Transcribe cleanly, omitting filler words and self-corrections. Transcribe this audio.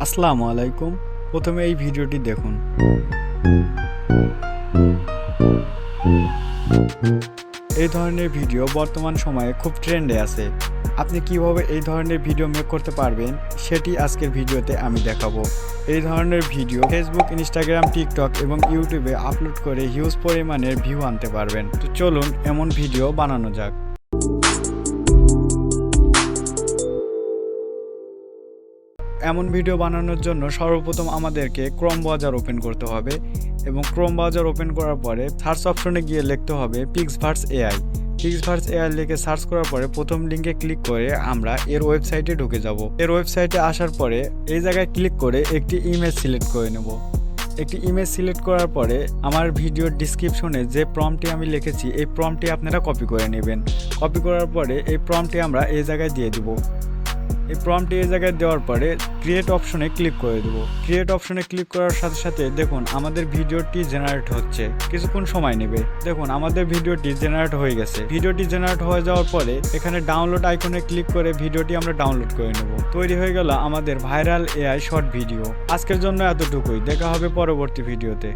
আসসালামু আলাইকুম। প্রথমে এই ভিডিওটি দেখুন। এই ধরনের ভিডিও বর্তমান সময়ে খুব ট্রেন্ডে আছে। আপনি কিভাবে এই ধরনের ভিডিও মেক করতে পারবেন সেটি আজকের ভিডিওতে আমি দেখাবো। এই ধরনের ভিডিও ফেসবুক, ইনস্টাগ্রাম, টিকটক এবং ইউটিউবে আপলোড করে হিউজ পরিমাণের ভিউ আনতে পারবেন। তো চলুন এমন ভিডিও বানানো যাক। এমন ভিডিও বানানোর জন্য সর্বপ্রথম আমাদেরকে ক্রোম ব্রাউজার ওপেন করতে হবে এবং ক্রোম ব্রাউজার ওপেন করার পরে সার্চ অপশনে গিয়ে লিখতে হবে পিক্সভার্স এআই। পিক্সভার্স এআই লিখে সার্চ করার পরে প্রথম লিঙ্কে ক্লিক করে আমরা এর ওয়েবসাইটে ঢুকে যাব। এর ওয়েবসাইটে আসার পরে এই জায়গায় ক্লিক করে একটি ইমেজ সিলেক্ট করে নেব। একটি ইমেজ সিলেক্ট করার পরে আমার ভিডিওর ডিসক্রিপশনে যে প্রম্পটটি আমি লিখেছি এই প্রম্পটটি আপনারা কপি করে নেবেন। কপি করার পরে এই প্রম্পটটি আমরা এই জায়গায় দিয়ে দেব। এই প্রম্পটটি এই জায়গায় দেওয়ার পরে ক্রিয়েট অপশনে ক্লিক করে দেবো। ক্রিয়েট অপশনে ক্লিক করার সাথে সাথে দেখুন আমাদের ভিডিওটি জেনারেট হচ্ছে। কিছুক্ষণ সময় নেবে। দেখুন আমাদের ভিডিওটি জেনারেট হয়ে গেছে। ভিডিওটি জেনারেট হয়ে যাওয়ার পরে এখানে ডাউনলোড আইকনে ক্লিক করে ভিডিওটি আমরা ডাউনলোড করে নেব। তৈরি হয়ে গেল আমাদের ভাইরাল এআই শর্ট ভিডিও। আজকের জন্য এতটুকুই। দেখা হবে পরবর্তী ভিডিওতে।